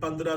15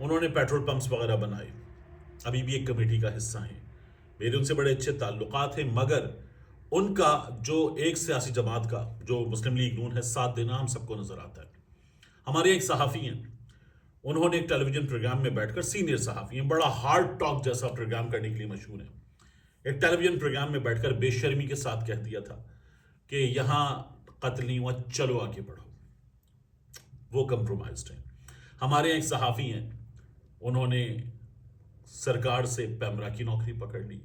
انہوں نے petrol pumps وغیرہ بنائے، ابھی بھی ایک کمیٹی کا حصہ ہیں، میرے ان سے بڑے اچھے تعلقات ہیں، مگر ان کا جو ایک سیاسی جماعت کا جو مسلم لیگ نون ہے ساتھ دینا ہم سب کو نظر آتا ہے۔ ہمارے ایک صحافی ہیں، انہوں نے ایک ٹیلی ویژن پروگرام میں بیٹھ کر، سینئر صحافی ہیں، بڑا ہارڈ ٹاک جیسا پروگرام کرنے کے لیے مشہور ہیں، ایک ٹیلی ویژن پروگرام میں بیٹھ کر بے شرمی کے ساتھ کہہ دیا تھا کہ یہاں قتل نہیں ہوا، چلو آگے بڑھو۔ وہ کمپرومائزڈ ہیں۔ ہمارے ایک صحافی ہیں، انہوں نے سرکار سے پیمرا کی نوکری پکڑ لی،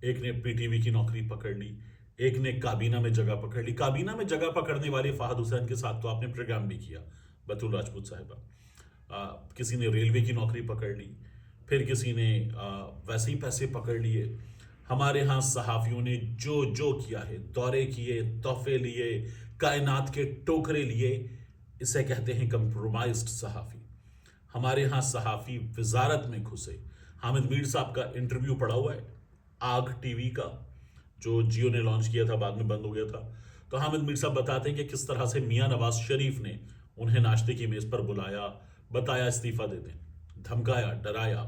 ایک نے پی ٹی وی کی نوکری پکڑ لی، ایک نے کابینہ میں جگہ پکڑ لی۔ کابینہ میں جگہ پکڑنے والے فہد حسین کے ساتھ تو آپ نے پروگرام بھی کیا، بطول راجپوت صاحبہ۔ کسی نے ریلوے کی نوکری پکڑ لی، پھر کسی نے ویسے ہی پیسے پکڑ لیے۔ ہمارے ہاں صحافیوں نے جو جو کیا ہے، دورے کیے، تحفے لیے، کائنات کے ٹوکرے لیے، اسے کہتے ہیں کمپرومائزڈ صحافی۔ ہمارے ہاں صحافی وزارت میں گھسے۔ حامد میر صاحب کا انٹرویو پڑا ہوا ہے آگ ٹی وی کا، جو جیو نے لانچ کیا تھا، بعد میں بند ہو گیا تھا۔ تو حامد میر صاحب بتاتے ہیں کہ کس طرح سے میاں نواز شریف نے انہیں ناشتے کی میز پر بلایا، بتایا استعفیٰ دے دیں، دھمکایا، ڈرایا۔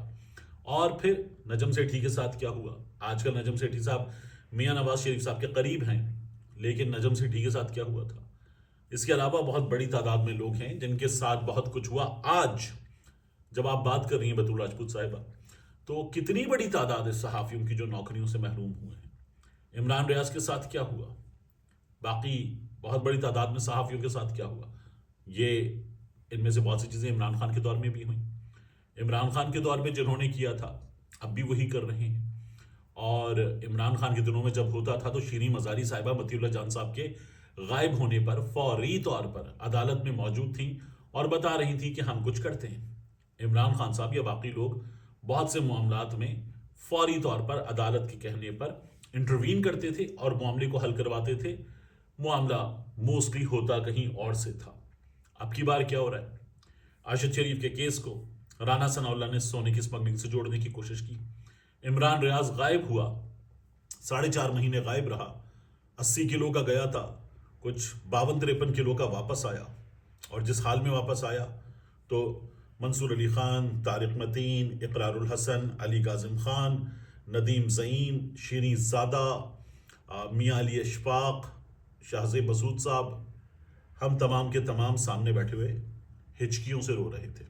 اور پھر نجم سیٹھی کے ساتھ کیا ہوا؟ آج کل نجم سیٹھی صاحب میاں نواز شریف صاحب کے قریب ہیں، لیکن نجم سیٹھی کے ساتھ کیا ہوا تھا؟ اس کے علاوہ بہت بڑی تعداد میں لوگ ہیں جن کے ساتھ بہت کچھ ہوا۔ آج جب آپ بات کر رہی ہیں بطول راجپوت صاحبہ، تو کتنی بڑی تعداد ہے صحافیوں کی جو نوکریوں سے محروم ہوئے ہیں۔ عمران ریاض کے ساتھ کیا ہوا؟ باقی بہت بڑی تعداد میں صحافیوں کے ساتھ کیا ہوا؟ یہ ان میں سے بہت سی چیزیں عمران خان کے دور میں بھی ہوئیں۔ عمران خان کے دور میں جنہوں نے کیا تھا اب بھی وہی کر رہے ہیں۔ اور عمران خان کے دنوں میں جب ہوتا تھا تو شیریں مزاری صاحبہ مطیع اللہ جان صاحب کے غائب ہونے پر فوری طور پر عدالت میں موجود تھیں اور بتا رہی تھیں کہ ہم کچھ کرتے ہیں۔ عمران خان صاحب یا باقی لوگ بہت سے معاملات میں فوری طور پر عدالت کے کہنے پر انٹروین کرتے تھے اور معاملے کو حل کرواتے تھے۔ معاملہ موسٹلی ہوتا کہیں اور سے تھا۔ اب کی بار کیا ہو رہا ہے؟ ارشد شریف کے کیس کو رانا ثناء اللہ نے سونے کی اسمگلنگ سے جوڑنے کی کوشش کی۔ عمران ریاض غائب ہوا، 4.5 مہینے غائب رہا، 80 کلو کا گیا تھا، کچھ 52-53 کلو کا واپس آیا، اور جس حال میں واپس آیا تو منصور علی خان، طارق متین، اقرار الحسن، علی کاظم خان، ندیم زعیم، شیریں زادہ، میاں علی اشفاق، شاہزیب مسعود صاحب، ہم تمام کے تمام سامنے بیٹھے ہوئے ہچکیوں سے رو رہے تھے۔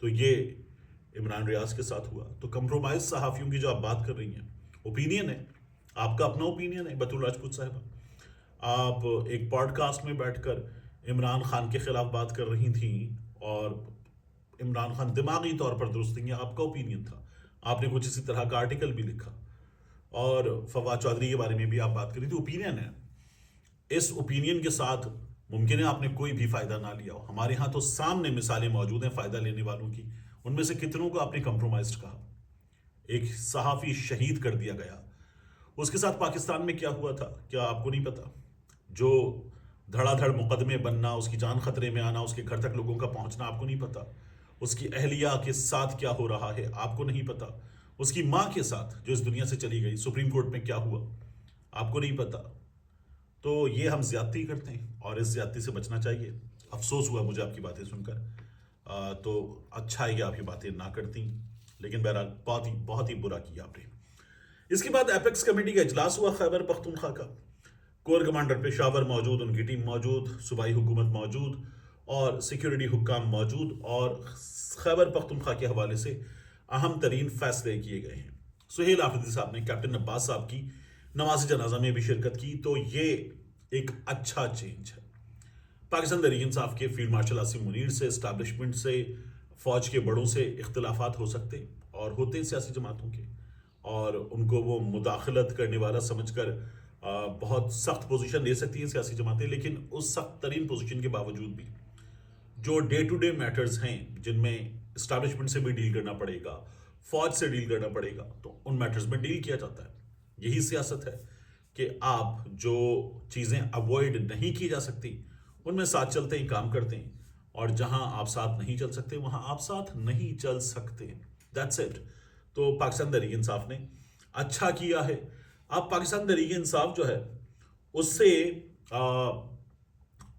تو یہ عمران ریاض کے ساتھ ہوا۔ تو کمپرومائز صحافیوں کی جو آپ بات کر رہی ہیں، اوپینین ہے، آپ کا اپنا اوپینین ہے بطول راجپوت صاحبہ۔ آپ ایک پوڈ کاسٹ میں بیٹھ کر عمران خان کے خلاف بات کر رہی تھیں اور عمران خان دماغی طور پر درست نہیں ہے، آپ کا اوپینین تھا۔ آپ نے کچھ اسی طرح کا آرٹیکل بھی لکھا اور فواد چودھری کے بارے میں بھی آپ بات کری تھی۔ اوپینین ہے، اس اوپینین کے ساتھ ممکن ہے آپ نے کوئی بھی فائدہ نہ لیا ہو۔ ہمارے ہاں تو سامنے مثالیں موجود ہیں فائدہ لینے والوں کی، ان میں سے کتنوں کو آپ نے کمپرومائزڈ کہا۔ ایک صحافی شہید کر دیا گیا، اس کے ساتھ پاکستان میں کیا ہوا تھا کیا آپ کو نہیں پتا؟ جو دھڑا دھڑ مقدمے بننا، اس کی جان خطرے میں آنا، اس کے گھر تک لوگوں کا پہنچنا آپ کو نہیں پتا؟ اس کی اہلیہ کے ساتھ کیا ہو رہا ہے آپ کو نہیں پتا؟ اس کی ماں کے ساتھ جو اس دنیا سے چلی گئی، سپریم کورٹ میں کیا ہوا آپ کو نہیں پتا؟ تو یہ ہم زیادتی کرتے ہیں اور اس زیادتی سے بچنا چاہیے۔ افسوس ہوا مجھے آپ کی باتیں سن کر، تو اچھا ہے کہ آپ یہ باتیں نہ کرتی، لیکن بہرحال بہت ہی برا کیا آپ نے۔ اس کے بعد ایپیکس کمیٹی کا اجلاس ہوا خیبر پختونخوا کا۔ کور کمانڈر پشاور موجود، ان کی ٹیم موجود، صوبائی حکومت موجود اور سیکیورٹی حکام موجود، اور خیبر پختونخوا کے حوالے سے اہم ترین فیصلے کیے گئے ہیں۔ سہیل آفریدی صاحب نے کیپٹن عباس صاحب کی نماز جنازہ میں بھی شرکت کی، تو یہ ایک اچھا چینج ہے۔ پاکستان تحریک انصاف کے فیلڈ مارشل عاصم منیر سے، اسٹیبلشمنٹ سے، فوج کے بڑوں سے اختلافات ہو سکتے اور ہوتے ہیں سیاسی جماعتوں کے، اور ان کو وہ مداخلت کرنے والا سمجھ کر بہت سخت پوزیشن لے سکتی ہیں سیاسی جماعتیں، لیکن اس سخت ترین پوزیشن کے باوجود بھی جو ڈے ٹو ڈے میٹرز ہیں جن میں اسٹیبلشمنٹ سے بھی ڈیل کرنا پڑے گا، فوج سے ڈیل کرنا پڑے گا، تو ان میٹرز میں ڈیل کیا جاتا ہے۔ یہی سیاست ہے کہ آپ جو چیزیں اوائڈ نہیں کی جا سکتی ان میں ساتھ چلتے ہیں، کام کرتے ہیں، اور جہاں آپ ساتھ نہیں چل سکتے وہاں آپ ساتھ نہیں چل سکتے۔ That's it. تو پاکستان تحریک انصاف نے اچھا کیا ہے۔ اب پاکستان تحریک انصاف جو ہے اس سے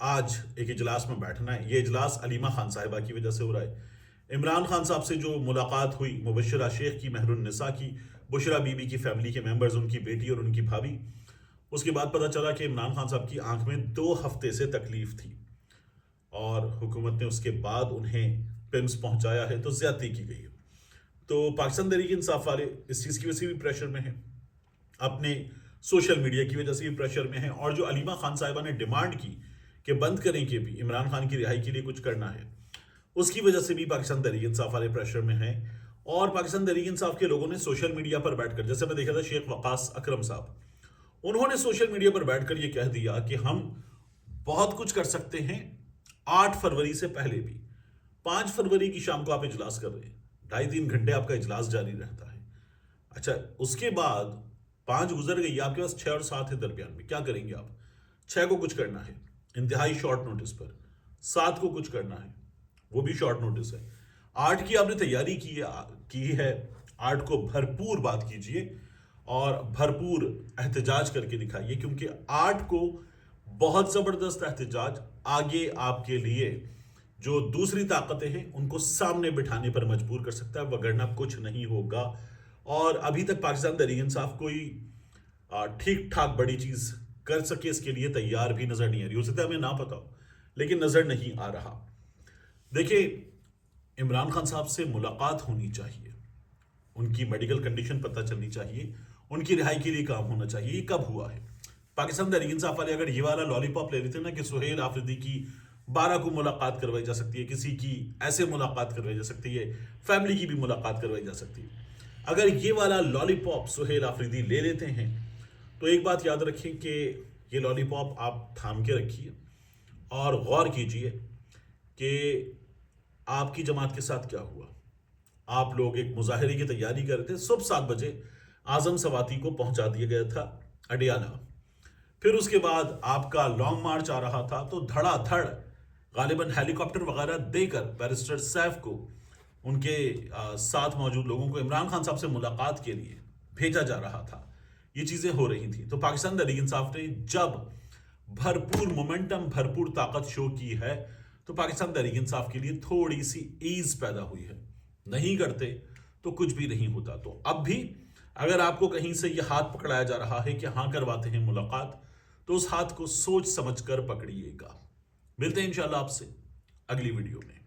آج ایک اجلاس میں بیٹھنا ہے۔ یہ اجلاس علیمہ خان صاحبہ کی وجہ سے ہو رہا ہے۔ عمران خان صاحب سے جو ملاقات ہوئی مبشرہ شیخ کی، مہر النساء کی، بشرا بی بی کی فیملی کے ممبرز، ان کی بیٹی اور ان کی بھابھی، اس کے بعد پتہ چلا کہ عمران خان صاحب کی آنکھ میں 2 ہفتے سے تکلیف تھی اور حکومت نے اس کے بعد انہیں پمس پہنچایا ہے، تو زیادتی کی گئی ہے۔ تو پاکستان تحریک انصاف والے اس چیز کی وجہ سے بھی پریشر میں ہیں، اپنے سوشل میڈیا کی وجہ سے بھی پریشر میں ہیں، اور جو علیمہ خان صاحبہ نے ڈیمانڈ کی کہ بند کریں کہ بھی عمران خان کی رہائی کے لیے کچھ کرنا ہے، اس کی وجہ سے بھی پاکستان تحریک انصاف والے پریشر میں ہیں۔ اور پاکستان تحریک انصاف کے لوگوں نے سوشل میڈیا پر بیٹھ کر، جیسے میں دیکھا تھا شیخ وقاص اکرم صاحب، انہوں نے سوشل میڈیا پر بیٹھ کر یہ کہہ دیا کہ ہم بہت کچھ کر سکتے ہیں 8 فروری سے پہلے بھی۔ 5 فروری کی شام کو آپ اجلاس کر رہے ہیں، 2.5-3 گھنٹے آپ کا اجلاس جاری رہتا ہے۔ اچھا، اس کے بعد 5 گزر گئی، آپ کے پاس 6 اور 7 ہے درمیان میں، کیا کریں گے آپ؟ 6 کو کچھ کرنا ہے انتہائی شارٹ نوٹس پر، 7 کو کچھ کرنا ہے وہ بھی شارٹ نوٹس ہے، 8 کی آپ نے تیاری کی ہے، 8 کو بھرپور بات کیجئے اور بھرپور احتجاج کر کے دکھائیے، کیونکہ 8 کو بہت زبردست احتجاج آگے آپ کے لیے جو دوسری طاقتیں ہیں ان کو سامنے بٹھانے پر مجبور کر سکتا ہے، وگرنہ کچھ نہیں ہوگا۔ اور ابھی تک پاکستان تحریک انصاف کوئی ٹھیک ٹھاک بڑی چیز کر سکے اس کے لیے تیار بھی نظر نہیں آ رہی، ہو سکتا ہے ہمیں نہ پتا ہو لیکن نظر نہیں آ رہا۔ دیکھیں، عمران خان صاحب سے ملاقات ہونی چاہیے، ان کی میڈیکل کنڈیشن پتہ چلنی چاہیے، ان کی رہائی کے لیے کام ہونا چاہیے۔ یہ کب ہوا ہے؟ پاکستان تحریک انصاف والے اگر یہ والا لالی پاپ لے لیتے نا کہ سہیل آفریدی کی 12 کو ملاقات کروائی جا سکتی ہے، کسی کی ایسے ملاقات کروائی جا سکتی ہے، فیملی کی بھی ملاقات کروائی جا سکتی ہے، اگر یہ والا لالی پاپ سہیل آفریدی لے لیتے ہیں تو ایک بات یاد رکھیں کہ یہ لالی پاپ آپ تھام کے رکھیے اور غور کیجئے کہ آپ کی جماعت کے ساتھ کیا ہوا۔ آپ لوگ ایک مظاہرے کی تیاری کر رہے تھے، صبح 7 بجے اعظم سواتی کو پہنچا دیا گیا تھا اڈیالہ، پھر اس کے بعد آپ کا لانگ مارچ آ رہا تھا تو دھڑا دھڑ غالباً ہیلی کاپٹر وغیرہ دے کر بیرسٹر سیف کو، ان کے ساتھ موجود لوگوں کو عمران خان صاحب سے ملاقات کے لیے بھیجا جا رہا تھا، یہ چیزیں ہو رہی تھیں۔ تو پاکستان تحریک انصاف نے جب بھرپور مومنٹم، بھرپور طاقت شو کی ہے تو پاکستان تحریک انصاف کے لیے تھوڑی سی ایز پیدا ہوئی ہے، نہیں کرتے تو کچھ بھی نہیں ہوتا۔ تو اب بھی اگر آپ کو کہیں سے یہ ہاتھ پکڑایا جا رہا ہے کہ ہاں کرواتے ہیں ملاقات، تو اس ہاتھ کو سوچ سمجھ کر پکڑیے گا۔ ملتے ہیں انشاءاللہ آپ سے اگلی ویڈیو میں۔